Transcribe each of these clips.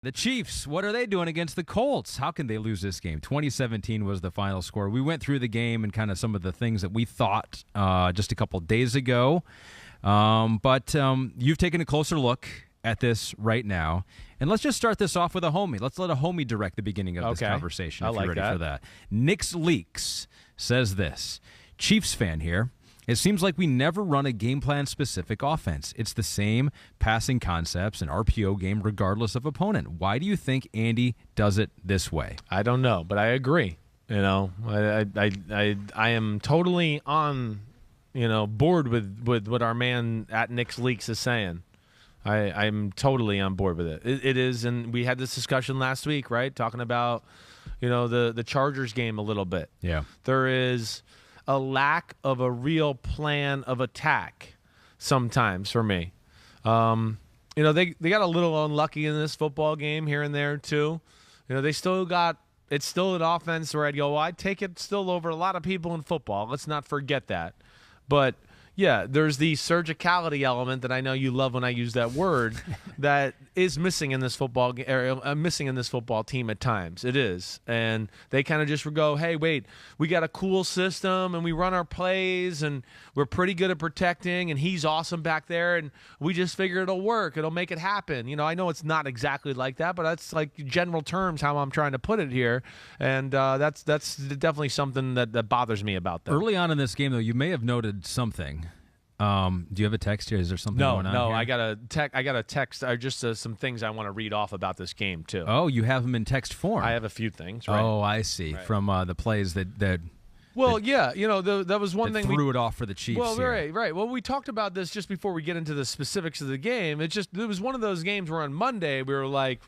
The Chiefs, what are they doing against the Colts? How can they lose this game? 2017 was the final score. We went through the game and kind of some of the things that we thought just a couple days ago. But you've taken a closer look at this right now. And let's just start this off with a homie. Let's let a homie direct the beginning of this conversation if you're ready for that. Nick's Leaks says this. Chiefs fan here. It seems like we never run a game plan specific offense. It's the same passing concepts and RPO game regardless of opponent. Why do you think Andy does it this way? I don't know, but I agree. You know, I am totally on, board with what our man at Nick's Leaks is saying. I'm totally on board with it. It is, and we had this discussion last week, right? Talking about, the Chargers game a little bit. Yeah. There is a lack of a real plan of attack sometimes for me. They got a little unlucky in this football game here and there too. They still got – it's still an offense where I'd go, well, I'd take it still over a lot of people in football. Let's not forget that. But – yeah, there's the surgicality element that I know you love when I use that word that is missing in this football missing in this football team at times. It is, and they kind of just go, "Hey, wait, we got a cool system, and we run our plays, and we're pretty good at protecting, and he's awesome back there, and we just figure it'll work. It'll make it happen." I know it's not exactly like that, but that's like general terms how I'm trying to put it here, and that's definitely something that bothers me about them. Early on in this game, though, you may have noted something. Do you have a text here? Is there something going on here? I got a text. Just some things I want to read off about this game too. Oh, you have them in text form. I have a few things. Right? Oh, I see. Right. From the plays that. Well, yeah, that was one thing. Threw it off for the Chiefs. Well, here. right. Well, we talked about this just before we get into the specifics of the game. It was one of those games where on Monday we were like,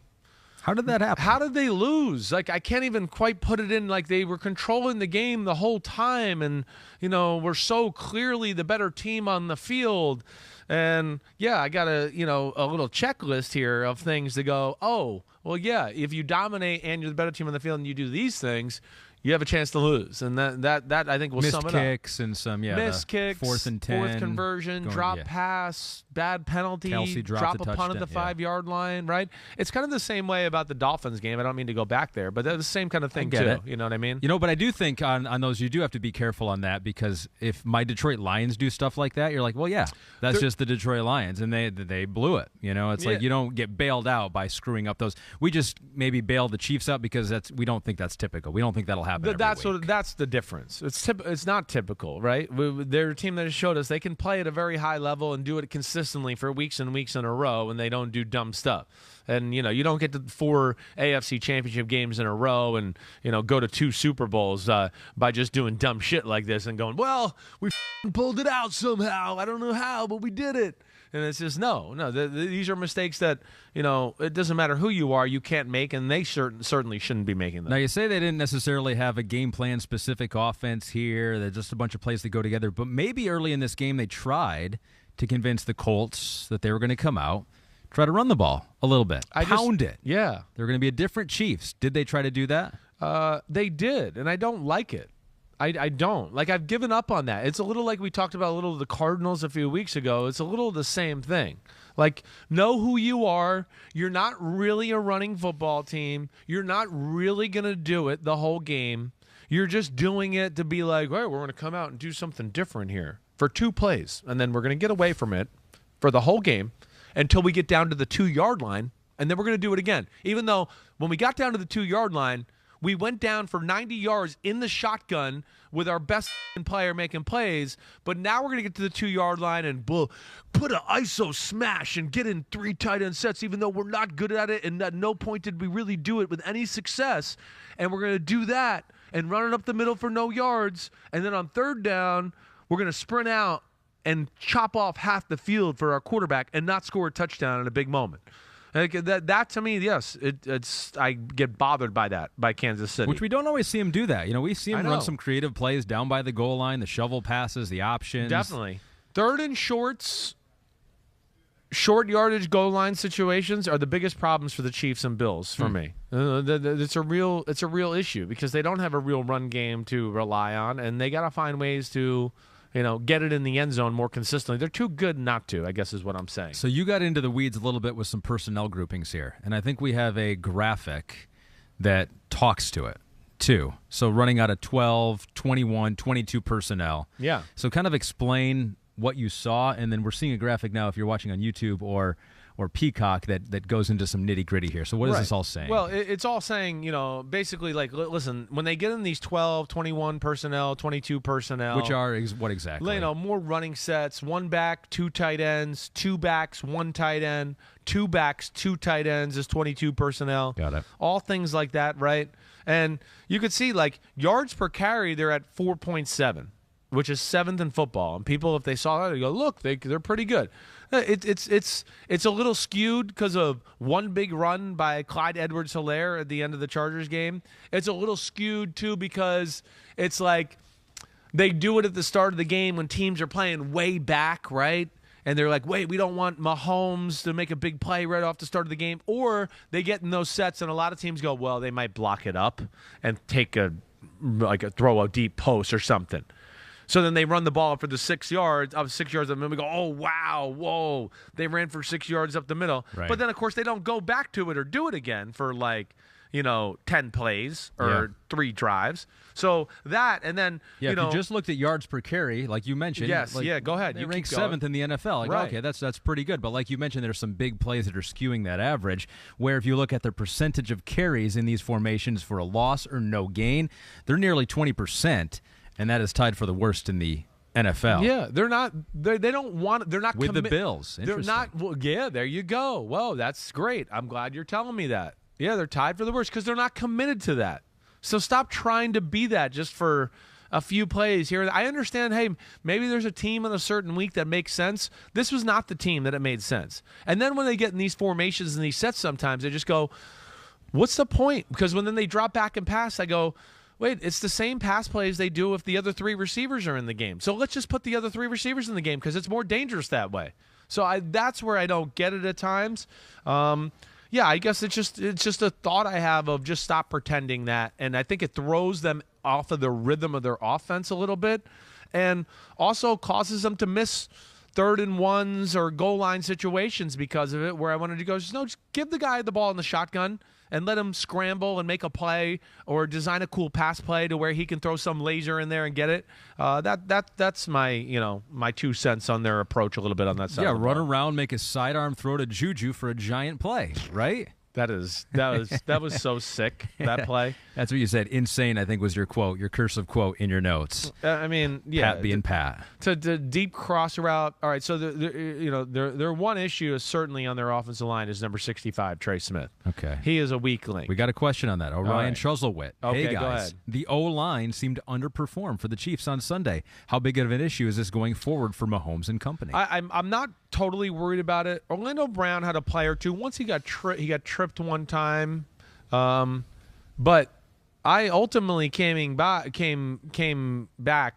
how did that happen? How did they lose? Like, I can't even quite put it in. Like, they were controlling the game the whole time, and we're so clearly the better team on the field. And yeah, I got a little checklist here of things to go, oh, well, yeah, if you dominate and you're the better team on the field and you do these things, you have a chance to lose, and that I think will sum it up. Missed kicks and some missed kicks, 4th and 10, fourth conversion, drop pass, bad penalty, Kelsey drop a punt at the 5-yard line. Right? It's kind of the same way about the Dolphins game. I don't mean to go back there, but they're the same kind of thing too. You know what I mean? But I do think on those you do have to be careful on that, because if my Detroit Lions do stuff like that, you're like, well, yeah, that's just the Detroit Lions, and they blew it. It's like you don't get bailed out by screwing up those. We just maybe bail the Chiefs out because we don't think that's typical. We don't think that'll happen. That's the difference. It's not typical, right? They're a team that has showed us they can play at a very high level and do it consistently for weeks and weeks in a row, and they don't do dumb stuff. And you don't get to 4 AFC Championship games in a row and go to 2 Super Bowls by just doing dumb shit like this and going, well, we pulled it out somehow. I don't know how, but we did it. And it's just no. These are mistakes that it doesn't matter who you are, you can't make, and they certainly shouldn't be making them. Now you say they didn't necessarily have a game plan specific offense here. They're just a bunch of plays that go together. But maybe early in this game they tried to convince the Colts that they were going to come out, try to run the ball a little bit, pound it. Yeah, they're going to be a different Chiefs. Did they try to do that? They did, and I don't like it. I don't. Like, I've given up on that. It's a little like we talked about a little of the Cardinals a few weeks ago. It's a little the same thing. Like, know who you are. You're not really a running football team. You're not really going to do it the whole game. You're just doing it to be like, hey, we're going to come out and do something different here for 2 plays, and then we're going to get away from it for the whole game until we get down to the 2-yard line, and then we're going to do it again. Even though when we got down to the 2-yard line, we went down for 90 yards in the shotgun with our best player making plays, but now we're going to get to the 2-yard line and put an ISO smash and get in 3 tight end sets, even though we're not good at it, and at no point did we really do it with any success. And we're going to do that and run it up the middle for no yards, and then on 3rd down, we're going to sprint out and chop off half the field for our quarterback and not score a touchdown in a big moment. That to me, yes, it's I get bothered by that, by Kansas City. Which we don't always see him do that. We see him run some creative plays down by the goal line, the shovel passes, the options. Definitely. 3rd and shorts, short yardage goal line situations are the biggest problems for the Chiefs and Bills for me. It's a real issue because they don't have a real run game to rely on, and they got to find ways to get it in the end zone more consistently. They're too good not to, I guess is what I'm saying. So you got into the weeds a little bit with some personnel groupings here, and I think we have a graphic that talks to it, too. So running out of 12, 21, 22 personnel. Yeah. So kind of explain what you saw, and then we're seeing a graphic now if you're watching on YouTube or Peacock that goes into some nitty-gritty here. So what is this all saying? Well, it's all saying, basically, like, listen, when they get in these 12, 21 personnel, 22 personnel. Which are what exactly? More running sets, 1 back, 2 tight ends, 2 backs, 1 tight end, 2 backs, 2 tight ends is 22 personnel. Got it. All things like that, right? And you could see, like, yards per carry, they're at 4.7. Which is 7th in football, and people, if they saw that, they go, "Look, they're pretty good." It's a little skewed because of one big run by Clyde Edwards-Helaire at the end of the Chargers game. It's a little skewed too because it's like they do it at the start of the game when teams are playing way back, right? And they're like, "Wait, we don't want Mahomes to make a big play right off the start of the game," or they get in those sets, and a lot of teams go, "Well, they might block it up and take a throw a deep post or something." So then they run the ball for the 6 yards, and then we go, "Oh, wow, whoa." They ran for 6 yards up the middle. Right. But then, of course, they don't go back to it or do it again for 10 plays or 3 drives. So that, and then, if you just looked at yards per carry, like you mentioned. Yes, go ahead. They You rank keep going. 7th in the NFL. Right. Okay, that's pretty good. But like you mentioned, there's some big plays that are skewing that average, where if you look at the percentage of carries in these formations for a loss or no gain, they're nearly 20%, and that is tied for the worst in the NFL. Yeah, they're not. They don't want. They're not with the Bills. They're not. Well, yeah, there you go. Whoa, that's great. I'm glad you're telling me that. Yeah, they're tied for the worst because they're not committed to that. So stop trying to be that just for a few plays here. I understand. Hey, maybe there's a team in a certain week that makes sense. This was not the team that it made sense. And then when they get in these formations and these sets, sometimes they just go, "What's the point?" Because when then they drop back and pass, I go, "Wait, it's the same pass plays they do if the other 3 receivers are in the game. So let's just put the other 3 receivers in the game because it's more dangerous that way." So that's where I don't get it at times. I guess it's just a thought I have of just stop pretending that, and I think it throws them off of the rhythm of their offense a little bit, and also causes them to miss 3rd and 1s or goal line situations because of it. Where I wanted to go, just give the guy the ball in the shotgun and let him scramble and make a play or design a cool pass play to where he can throw some laser in there and get it. That's my my 2 cents on their approach a little bit on that side. Yeah, of the run ball. around, make a sidearm throw to Juju for a giant play, right? That was so sick, that play. That's what you said. Insane, I think, was your quote, your cursive quote in your notes. I mean, yeah. Pat being Pat. To deep cross route. All right, so their one issue is certainly on their offensive line is number 65, Trey Smith. Okay. He is a weak link. We got a question on that. Orion right. Chuzzlewit. Okay, hey, guys. go ahead. The O-line seemed to underperform for the Chiefs on Sunday. How big of an issue is this going forward for Mahomes and company? I'm not totally worried about it. Orlando Brown had a play or two. Once he got tripped one time, but I ultimately came back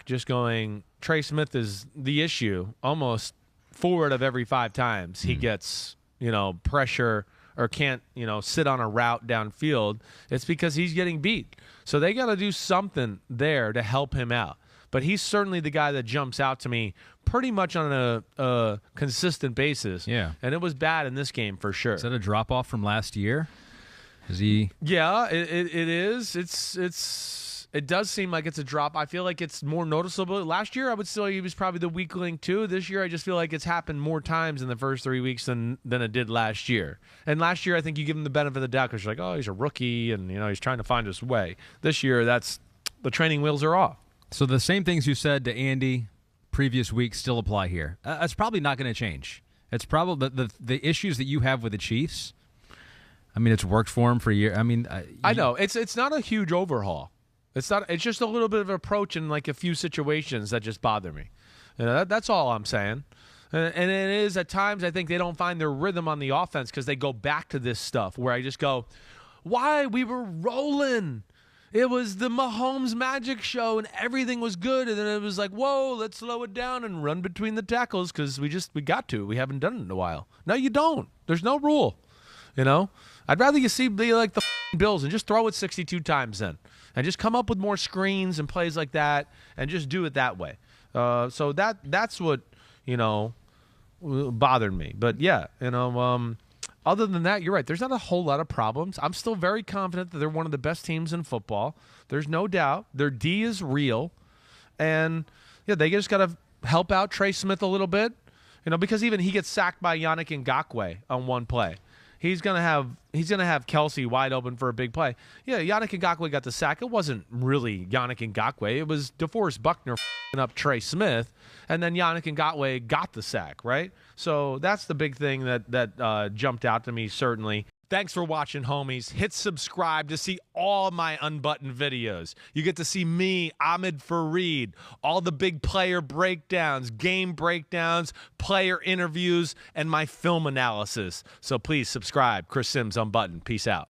just going, Trey Smith is the issue. Almost 4 out of every 5 times he gets pressure or can't sit on a route downfield. It's because he's getting beat. So they got to do something there to help him out. But he's certainly the guy that jumps out to me pretty much on a consistent basis. Yeah. And it was bad in this game for sure. Is that a drop-off from last year? Is he? Yeah, it is. It does seem like it's a drop. I feel like it's more noticeable. Last year, I would say he was probably the weak link too. This year, I just feel like it's happened more times in the first 3 weeks than it did last year. And last year, I think you give him the benefit of the doubt because you're like, oh, he's a rookie and he's trying to find his way. This year, the training wheels are off. So the same things you said to Andy previous week still apply here. That's probably not going to change. It's probably the issues that you have with the Chiefs. I mean, it's worked for him for a year. I mean, I know it's not a huge overhaul. It's not. It's just a little bit of an approach in like a few situations that just bother me. That's all I'm saying. And it is at times I think they don't find their rhythm on the offense because they go back to this stuff where I just go, why we were rolling. It was the Mahomes magic show, and everything was good. And then it was like, whoa, let's slow it down and run between the tackles because we got to. We haven't done it in a while. No, you don't. There's no rule. I'd rather you be like the Bills and just throw it 62 times then. And just come up with more screens and plays like that and just do it that way. So that's what, bothered me. But yeah, other than that, you're right. There's not a whole lot of problems. I'm still very confident that they're one of the best teams in football. There's no doubt. Their D is real. And yeah, they just got to help out Trey Smith a little bit, because even he gets sacked by Yannick Ngakoue on one play. He's gonna have Kelsey wide open for a big play. Yeah, Yannick Ngakoue got the sack. It wasn't really Yannick Ngakoue. It was DeForest Buckner up Trey Smith, and then Yannick Ngakoue got the sack, right? So that's the big thing that jumped out to me, certainly. Thanks for watching, homies. Hit subscribe to see all my unbuttoned videos. You get to see me, Ahmed Fareed, all the big player breakdowns, game breakdowns, player interviews, and my film analysis. So please subscribe. Chris Simms Unbuttoned. Peace out.